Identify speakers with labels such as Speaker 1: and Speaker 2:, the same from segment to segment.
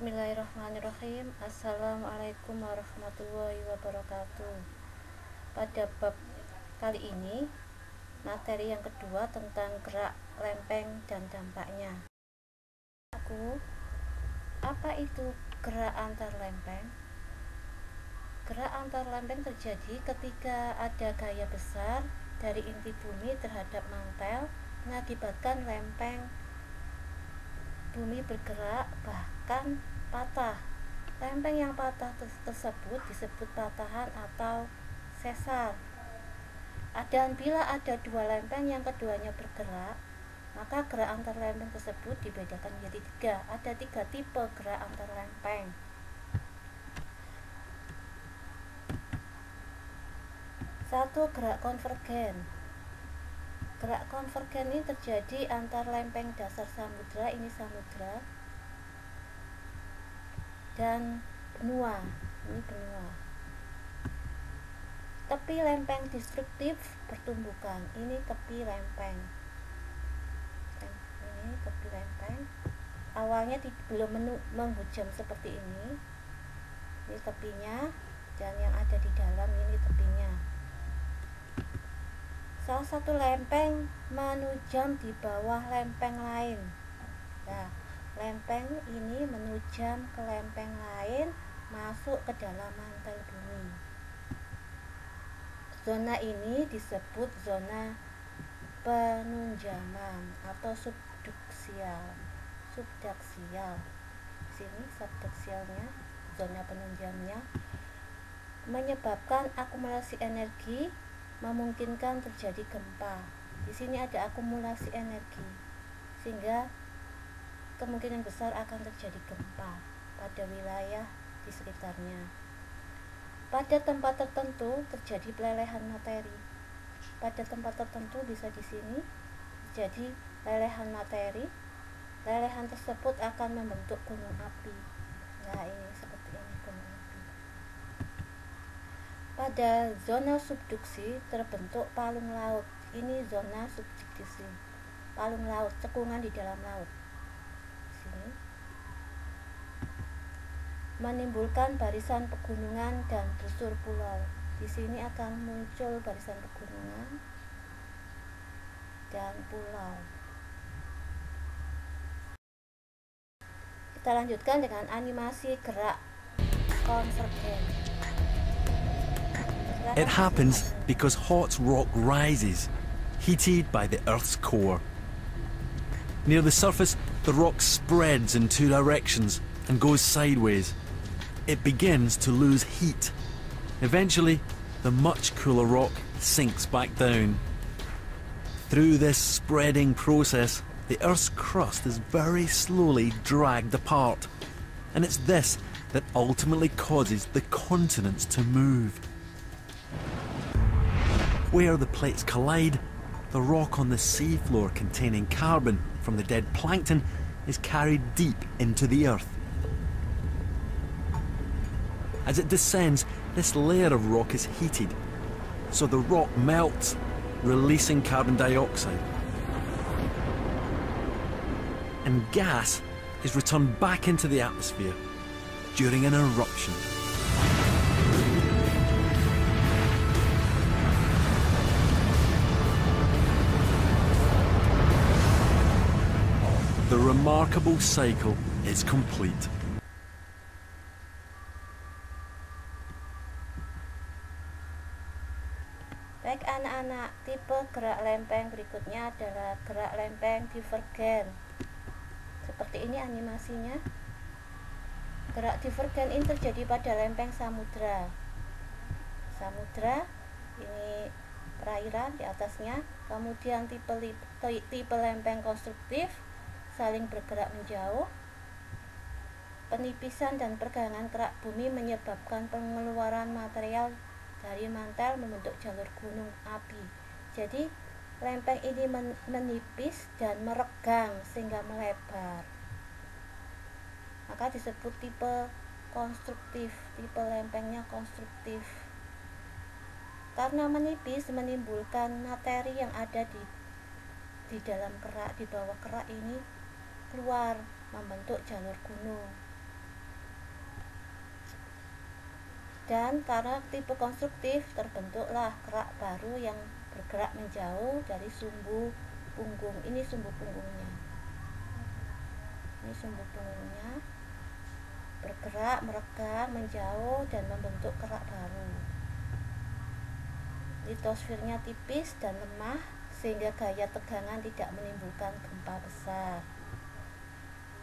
Speaker 1: Bismillahirrahmanirrahim. Assalamualaikum warahmatullahi wabarakatuh. Pada bab kali ini, materi yang kedua tentang gerak lempeng dan dampaknya. Apa itu gerak antar lempeng? Gerak antar lempeng terjadi ketika ada gaya besar dari inti bumi terhadap mantel mengakibatkan lempeng bumi bergerak, bahkan patah. Lempeng yang patah tersebut disebut patahan atau sesar. Dan bila ada dua lempeng yang keduanya bergerak, maka gerak antar lempeng tersebut dibedakan menjadi tiga. Ada tiga tipe gerak antar lempeng. Satu, gerak konvergen. Gerak konvergen ini terjadi antar lempeng dasar samudra, ini samudra, dan benua, ini benua. Tepi lempeng destruktif pertumbukan, ini tepi lempeng. Ini tepi lempeng. Awalnya belum menghujam seperti ini tepinya, dan yang ada di dalam ini tepinya. Salah satu lempeng menujam di bawah lempeng lain. Nah, lempeng ini menujam ke lempeng lain, masuk ke dalam mantel bumi. Zona ini disebut zona penunjaman atau subduksial. Sini subduksialnya, zona penunjamnya, menyebabkan akumulasi energi, memungkinkan terjadi gempa. Di sini ada akumulasi energi, sehingga kemungkinan besar akan terjadi gempa pada wilayah di sekitarnya. Pada tempat tertentu terjadi pelelehan materi. Pada tempat tertentu bisa di sini terjadi lelehan materi. Lelehan tersebut akan membentuk gunung api. Nah, ini seperti ini gunung api. Pada zona subduksi terbentuk palung laut. Ini zona subduksi. Palung laut, cekungan di dalam laut. Sini. Menimbulkan barisan pegunungan dan busur pulau. Di sini akan muncul barisan pegunungan dan pulau. Kita lanjutkan dengan animasi gerak konvergen.
Speaker 2: It happens because hot rock rises, heated by the Earth's core. Near the surface, the rock spreads in two directions and goes sideways. It begins to lose heat. Eventually, the much cooler rock sinks back down. Through this spreading process, the Earth's crust is very slowly dragged apart, and it's this that ultimately causes the continents to move. Where the plates collide, the rock on the seafloor containing carbon from the dead plankton is carried deep into the Earth. As it descends, this layer of rock is heated, so the rock melts, releasing carbon dioxide. And gas is returned back into the atmosphere during an eruption. The remarkable cycle is complete.
Speaker 1: Baik anak-anak, tipe gerak lempeng berikutnya adalah gerak lempeng divergen. Seperti ini animasinya. Gerak divergen ini terjadi pada lempeng samudra. Samudra, ini perairan di atasnya. Kemudian tipe lempeng konstruktif, saling bergerak menjauh. Penipisan dan pergelangan kerak bumi menyebabkan pengeluaran material dari mantel membentuk jalur gunung api. Jadi lempeng ini menipis dan meregang sehingga melebar. Maka disebut tipe konstruktif, tipe lempengnya konstruktif. Karena menipis menimbulkan materi yang ada di dalam kerak, di bawah kerak ini keluar membentuk jalur gunung. Dan karena tipe konstruktif, terbentuklah kerak baru yang bergerak menjauh dari sumbu punggung. Ini sumbu punggungnya. Ini sumbu punggungnya bergerak, meregang, menjauh, dan membentuk kerak baru. Litosfernya tipis dan lemah, sehingga gaya tegangan tidak menimbulkan gempa besar.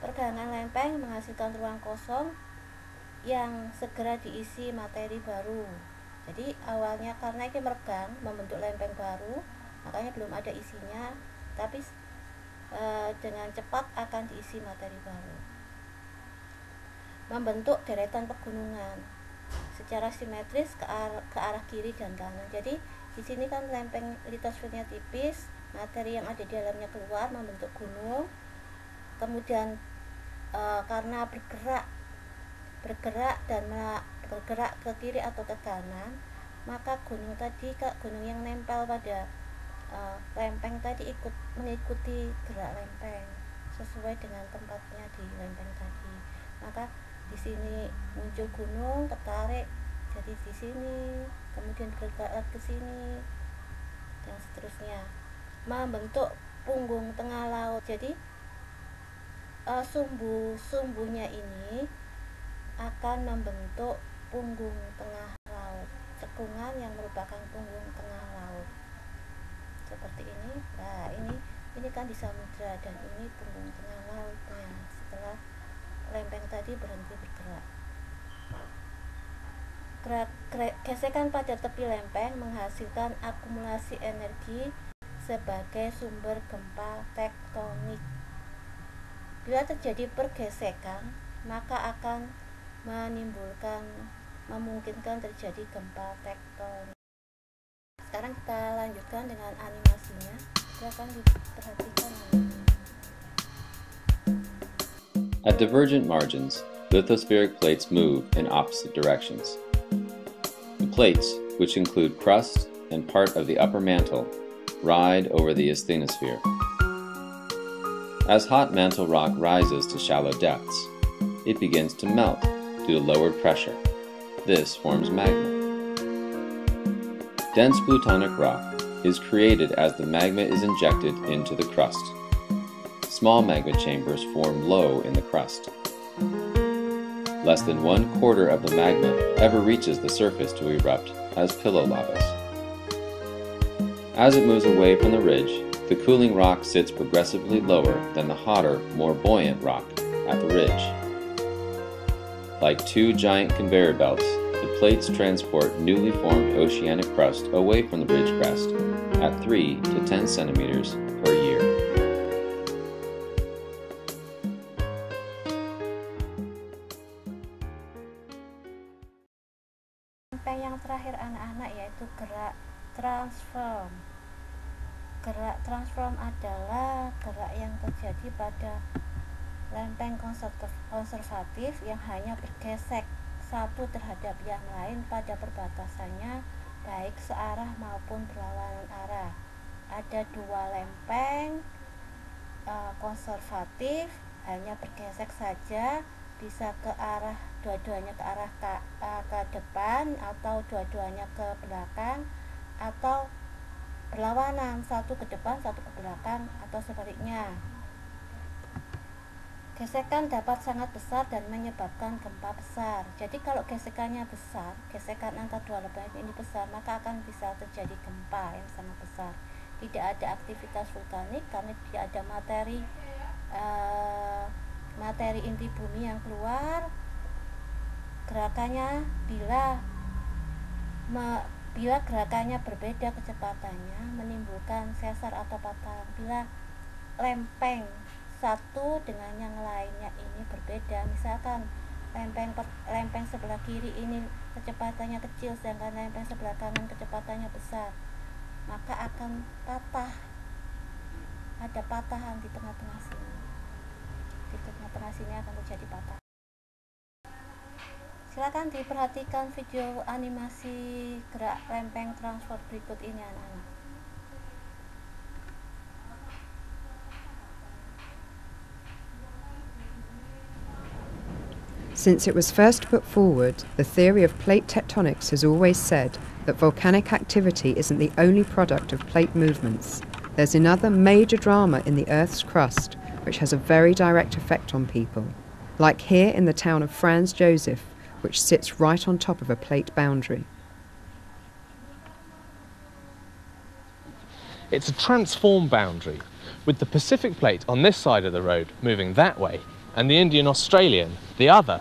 Speaker 1: Pergangan lempeng menghasilkan ruang kosong yang segera diisi materi baru. Jadi awalnya karena ini meregang, membentuk lempeng baru, makanya belum ada isinya, tapi dengan cepat akan diisi materi baru. Membentuk deretan pegunungan secara simetris ke arah kiri dan kanan. Jadi di sini kan lempeng litosfernya tipis, materi yang ada di dalamnya keluar membentuk gunung. Kemudian karena bergerak dan bergerak ke kiri atau ke kanan, maka gunung tadi, gunung yang nempel pada lempeng tadi ikut mengikuti gerak lempeng sesuai dengan tempatnya di lempeng tadi. Maka di sini muncul gunung, tertarik jadi di sini, kemudian bergerak ke sini dan seterusnya, membentuk punggung tengah laut. Jadi sumbunya ini akan membentuk punggung tengah laut, cekungan yang merupakan punggung tengah laut seperti ini. Nah, ini kan di samudra dan ini punggung tengah lautnya setelah lempeng tadi berhenti bergerak. Gesekan pada tepi lempeng menghasilkan akumulasi energi sebagai sumber gempa tektonik. Bila terjadi pergesekan, maka akan memungkinkan terjadi gempa tektonik. Sekarang kita lanjutkan dengan animasinya. Silakan diperhatikan.
Speaker 3: At divergent margins, lithospheric plates move in opposite directions. The plates, which include crust and part of the upper mantle, ride over the asthenosphere. As hot mantle rock rises to shallow depths, it begins to melt due to lowered pressure. This forms magma. Dense plutonic rock is created as the magma is injected into the crust. Small magma chambers form low in the crust. Less than 1/4 of the magma ever reaches the surface to erupt as pillow lavas. As it moves away from the ridge, the cooling rock sits progressively lower than the hotter, more buoyant rock at the ridge. Like two giant conveyor belts, the plates transport newly formed oceanic crust away from the ridge crest at 3 to 10 centimeters per year.
Speaker 1: Yang terakhir anak-anak yaitu gerak transform. Gerak transform adalah gerak yang terjadi pada lempeng konservatif yang hanya bergesek satu terhadap yang lain pada perbatasannya, baik searah maupun berlawanan arah. Ada dua lempeng konservatif hanya bergesek saja, bisa ke arah dua-duanya ke arah ke depan atau dua-duanya ke belakang, atau berlawanan, satu ke depan satu ke belakang atau sebaliknya. Gesekan dapat sangat besar dan menyebabkan gempa besar. Jadi kalau gesekannya besar, gesekan antar dua lempeng ini besar, maka akan bisa terjadi gempa yang sangat besar. Tidak ada aktivitas vulkanik karena tidak ada materi inti bumi yang keluar. Gerakannya bila gerakannya berbeda kecepatannya menimbulkan sesar atau patahan. Bila lempeng satu dengan yang lainnya ini berbeda, misalkan lempeng sebelah kiri ini kecepatannya kecil sedangkan lempeng sebelah kanan kecepatannya besar, maka akan patah. Ada patahan di tengah-tengah sini. Di tengah-tengah sini akan terjadi patah. Silakan diperhatikan video animasi gerak lempeng transfer berikut ini anak-anak.
Speaker 4: Since it was first put forward, the theory of plate tectonics has always said that volcanic activity isn't the only product of plate movements. There's another major drama in the Earth's crust which has a very direct effect on people, like here in the town of Franz Josef, which sits right on top of a plate boundary.
Speaker 5: It's a transform boundary, with the Pacific plate on this side of the road moving that way, and the Indian Australian the other.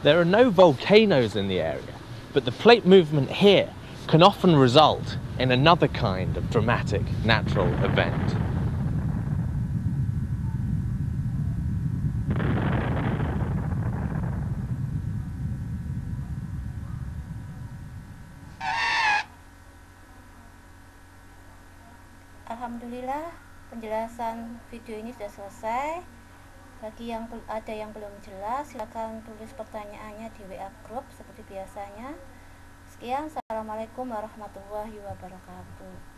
Speaker 5: There are no volcanoes in the area, but the plate movement here can often result in another kind of dramatic natural event.
Speaker 1: Alhamdulillah, penjelasan video ini sudah selesai. Bagi yang ada yang belum jelas, silakan tulis pertanyaannya di WA group seperti biasanya. Sekian, assalamualaikum warahmatullahi wabarakatuh.